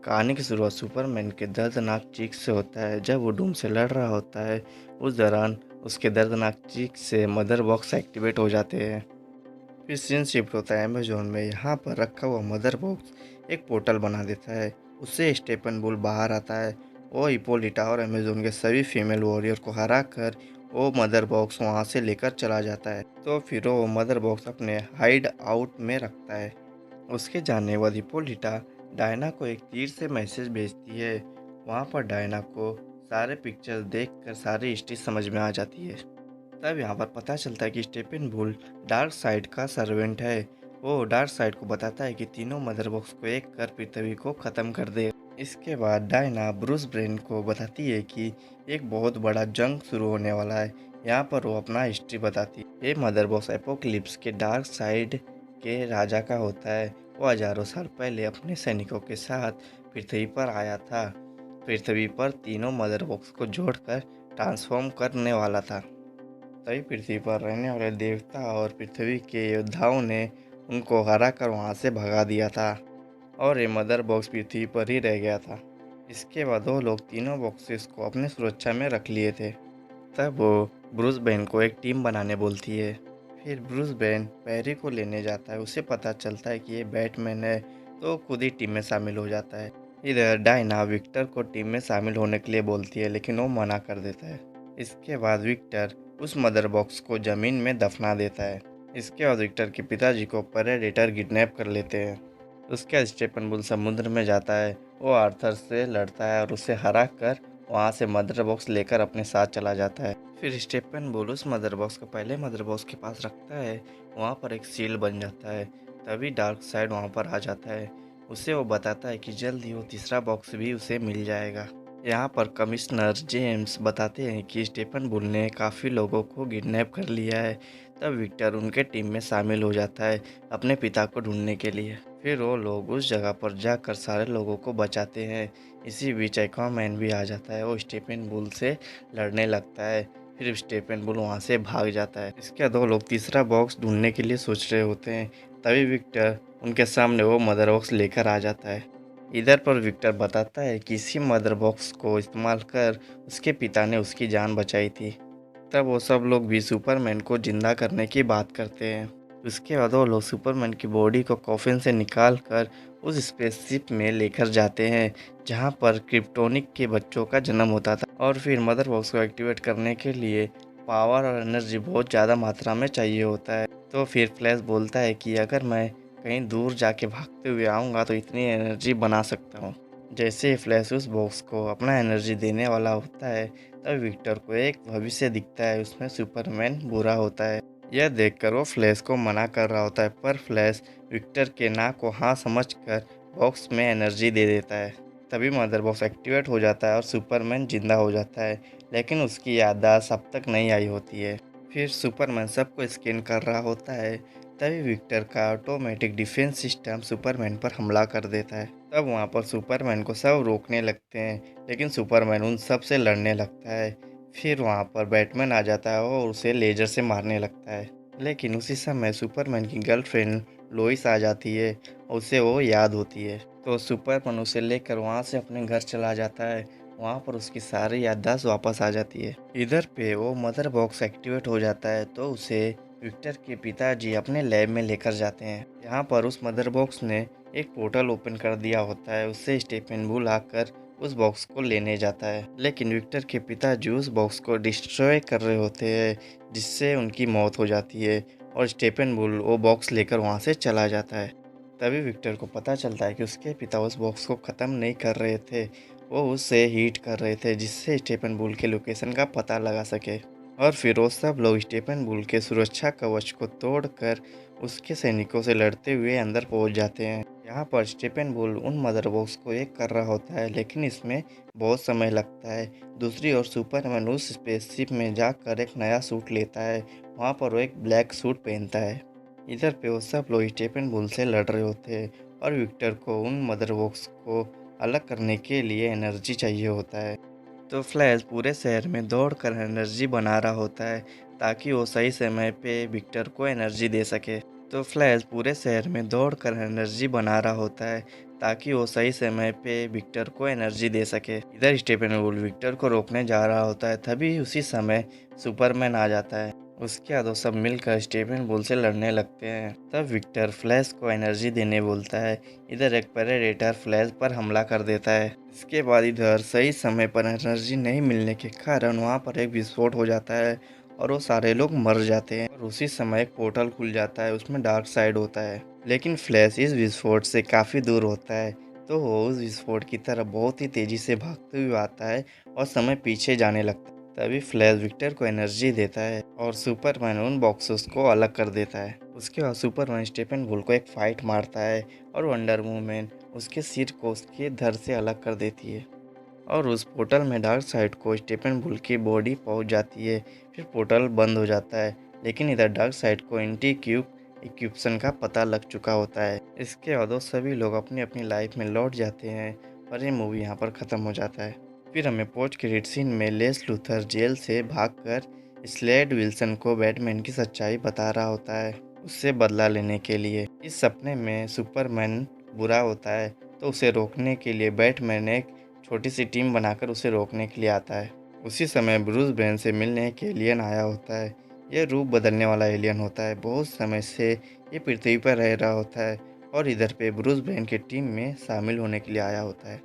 कहानी की शुरुआत सुपरमैन के दर्दनाक चीख से होता है जब वो डूम से लड़ रहा होता है। उस दौरान उसके दर्दनाक चीख से मदर बॉक्स एक्टिवेट हो जाते हैं। फिर सीन शिफ्ट होता है अमेजोन में। यहाँ पर रखा हुआ मदर बॉक्स एक पोर्टल बना देता है। उससे स्टेपन बुल बाहर आता है। वो हिप्पोलिटा और अमेजोन के सभी फीमेल वॉरियर को हरा कर वो मदर बॉक्स वहाँ से लेकर चला जाता है। तो फिर वो मदर बॉक्स अपने हाइड आउट में रखता है। उसके जानने वाली हिप्पोलिटा डायना को एक तीर से मैसेज भेजती है। वहाँ पर डायना को सारे पिक्चर्स देखकर सारी हिस्ट्री समझ में आ जाती है। तब यहाँ पर पता चलता है कि स्टेपन बुल डार्क साइड का सर्वेंट है। वो डार्क साइड को बताता है कि तीनों मदर बॉक्स को एक कर पृथ्वी को ख़त्म कर दे। इसके बाद डायना ब्रूस ब्रेन को बताती है कि एक बहुत बड़ा जंग शुरू होने वाला है। यहाँ पर वो अपना हिस्ट्री बताती है। ये मदर बॉक्स एपोक्लिप्स के डार्क साइड के राजा का होता है। वो हजारों साल पहले अपने सैनिकों के साथ पृथ्वी पर आया था। पृथ्वी पर तीनों मदर बॉक्स को जोड़कर ट्रांसफॉर्म करने वाला था। तभी पृथ्वी पर रहने वाले देवता और पृथ्वी के योद्धाओं ने उनको हरा कर वहाँ से भगा दिया था और ये मदर बॉक्स पृथ्वी पर ही रह गया था। इसके बाद वो लोग तीनों बॉक्सेस को अपनी सुरक्षा में रख लिए थे। तब वो ब्रूस बेन को एक टीम बनाने बोलती है। फिर ब्रूस बेन पैरी को लेने जाता है। उसे पता चलता है कि ये बैटमैन है तो खुद ही टीम में शामिल हो जाता है। इधर डायना विक्टर को टीम में शामिल होने के लिए बोलती है लेकिन वो मना कर देता है। इसके बाद विक्टर उस मदर बॉक्स को ज़मीन में दफना देता है। इसके बाद विक्टर के पिताजी को प्रेडेटर किडनैप कर लेते हैं। उसके बाद स्टेपन बुल समुद्र में जाता है। वो आर्थर से लड़ता है और उसे हरा कर वहाँ से मदर बॉक्स लेकर अपने साथ चला जाता है। फिर स्टेपन बुल उस मदर बॉक्स को पहले मदर बॉक्स के पास रखता है। वहाँ पर एक सील बन जाता है। तभी डार्क साइड वहाँ पर आ जाता है। उसे वो बताता है कि जल्द ही वो तीसरा बॉक्स भी उसे मिल जाएगा। यहाँ पर कमिश्नर जेम्स बताते हैं कि स्टेपन बुल ने काफ़ी लोगों को किडनैप कर लिया है। तब विक्टर उनके टीम में शामिल हो जाता है अपने पिता को ढूंढने के लिए। फिर वो लोग उस जगह पर जाकर सारे लोगों को बचाते हैं। इसी बीच एक्वामैन भी आ जाता है। वो स्टेपन बुल से लड़ने लगता है। फिर स्टेपन बुल वहाँ से भाग जाता है। इसके बाद वो लोग तीसरा बॉक्स ढूंढने के लिए सोच रहे होते हैं। तभी विक्टर उनके सामने वो मदर बॉक्स लेकर आ जाता है। इधर पर विक्टर बताता है कि इसी मदर बॉक्स को इस्तेमाल कर उसके पिता ने उसकी जान बचाई थी। तब वो सब लोग भी सुपरमैन को जिंदा करने की बात करते हैं। उसके बाद वो लोग सुपरमैन की बॉडी को कॉफिन से निकाल कर उस स्पेसशिप में लेकर जाते हैं जहां पर क्रिप्टोनिक के बच्चों का जन्म होता था। और फिर मदर बॉक्स को एक्टिवेट करने के लिए पावर और एनर्जी बहुत ज़्यादा मात्रा में चाहिए होता है। तो फिर फ्लैश बोलता है कि अगर मैं कहीं दूर जाके भागते हुए आऊँगा तो इतनी एनर्जी बना सकता हूँ। जैसे ही फ्लैश उस बॉक्स को अपना एनर्जी देने वाला होता है तब विक्टर को एक भविष्य दिखता है। उसमें सुपरमैन बुरा होता है। यह देखकर वो फ्लैश को मना कर रहा होता है पर फ्लैश विक्टर के ना को हाँ समझकर बॉक्स में एनर्जी दे देता है। तभी मदर बॉक्स एक्टिवेट हो जाता है और सुपरमैन जिंदा हो जाता है लेकिन उसकी याददाश्त अब तक नहीं आई होती है। फिर सुपरमैन सबको स्कैन कर रहा होता है। तभी विक्टर का ऑटोमेटिक डिफेंस सिस्टम सुपरमैन पर हमला कर देता है। तब वहाँ पर सुपरमैन को सब रोकने लगते हैं लेकिन सुपरमैन उन सब से लड़ने लगता है। फिर वहाँ पर बैटमैन आ जाता है और उसे लेजर से मारने लगता है। लेकिन उसी समय सुपरमैन की गर्लफ्रेंड लोइस आ जाती है और उसे वो याद होती है। तो सुपरमैन उसे लेकर वहाँ से अपने घर चला जाता है। वहाँ पर उसकी सारी याददाश्त वापस आ जाती है। इधर पे वो मदर बॉक्स एक्टिवेट हो जाता है तो उसे विक्टर के पिताजी अपने लैब में लेकर जाते हैं। यहाँ पर उस मदर बॉक्स ने एक पोर्टल ओपन कर दिया होता है। उससे स्टेफन बुल आकर उस बॉक्स को लेने जाता है लेकिन विक्टर के पिताजी उस बॉक्स को डिस्ट्रॉय कर रहे होते हैं जिससे उनकी मौत हो जाती है और स्टेफन बुल वो बॉक्स लेकर वहाँ से चला जाता है। तभी विक्टर को पता चलता है कि उसके पिता उस बॉक्स को ख़त्म नहीं कर रहे थे, वो उससे हीट कर रहे थे जिससे स्टेफन बुल के लोकेशन का पता लगा सके। और फिर वो सब लोग स्टेफन बुल के सुरक्षा कवच को तोड़कर उसके सैनिकों से लड़ते हुए अंदर पहुंच जाते हैं। यहाँ पर स्टेफन बुल उन मदर बॉक्स को एक कर रहा होता है लेकिन इसमें बहुत समय लगता है। दूसरी ओर सुपरमैन उस स्पेसशिप में जाकर एक नया सूट लेता है। वहाँ पर वो एक ब्लैक सूट पहनता है। इधर पे वो सब लोग स्टेफन बुल से लड़ रहे होते हैं और विक्टर को उन मदर बॉक्स को अलग करने के लिए एनर्जी चाहिए होता है। तो फ्लैश पूरे शहर में दौड़कर एनर्जी बना रहा होता है ताकि वो सही समय पे विक्टर को एनर्जी दे सके। तो फ्लैश पूरे शहर में दौड़कर एनर्जी बना रहा होता है ताकि वो सही समय पे विक्टर को एनर्जी दे सके। इधर स्टेफन विक्टर को रोकने जा रहा होता है, तभी उसी समय सुपरमैन आ जाता है। उसके बाद वो सब मिलकर स्टेफन बुल से लड़ने लगते हैं। तब विक्टर फ्लैश को एनर्जी देने बोलता है। इधर एक प्रेडेटर फ्लैश पर हमला कर देता है। इसके बाद इधर सही समय पर एनर्जी नहीं मिलने के कारण वहाँ पर एक विस्फोट हो जाता है और वो सारे लोग मर जाते हैं। और उसी समय एक पोर्टल खुल जाता है, उसमें डार्क साइड होता है। लेकिन फ्लैश इस विस्फोट से काफ़ी दूर होता है, तो वो उस विस्फोट की तरफ बहुत ही तेज़ी से भागते हुए आता है और समय पीछे जाने लगता है। तभी फ्लैश विक्टर को एनर्जी देता है और सुपरमैन उन बॉक्सेस को अलग कर देता है। उसके बाद सुपरमैन स्टेफन वुल को एक फाइट मारता है और वंडर वुमन उसके सिर को उसके धड़ से अलग कर देती है। और उस पोर्टल में डार्क साइड को स्टेफन वुल की बॉडी पहुंच जाती है। फिर पोर्टल बंद हो जाता है, लेकिन इधर डार्क साइड को एंटी क्यूब इक्विप्शन का पता लग चुका होता है। इसके बाद वो सभी लोग अपनी अपनी लाइफ में लौट जाते हैं और ये मूवी यहाँ पर ख़त्म हो जाता है। फिर हमें पोस्ट क्रेडिट सीन में लेस लूथर जेल से भागकर स्लेड विल्सन को बैटमैन की सच्चाई बता रहा होता है, उससे बदला लेने के लिए। इस सपने में सुपरमैन बुरा होता है, तो उसे रोकने के लिए बैटमैन एक छोटी सी टीम बनाकर उसे रोकने के लिए आता है। उसी समय ब्रूस वेन से मिलने एक एलियन आया होता है। यह रूप बदलने वाला एलियन होता है। बहुत समय से ये पृथ्वी पर रह रहा होता है और इधर पे ब्रूस वेन की टीम में शामिल होने के लिए आया होता है।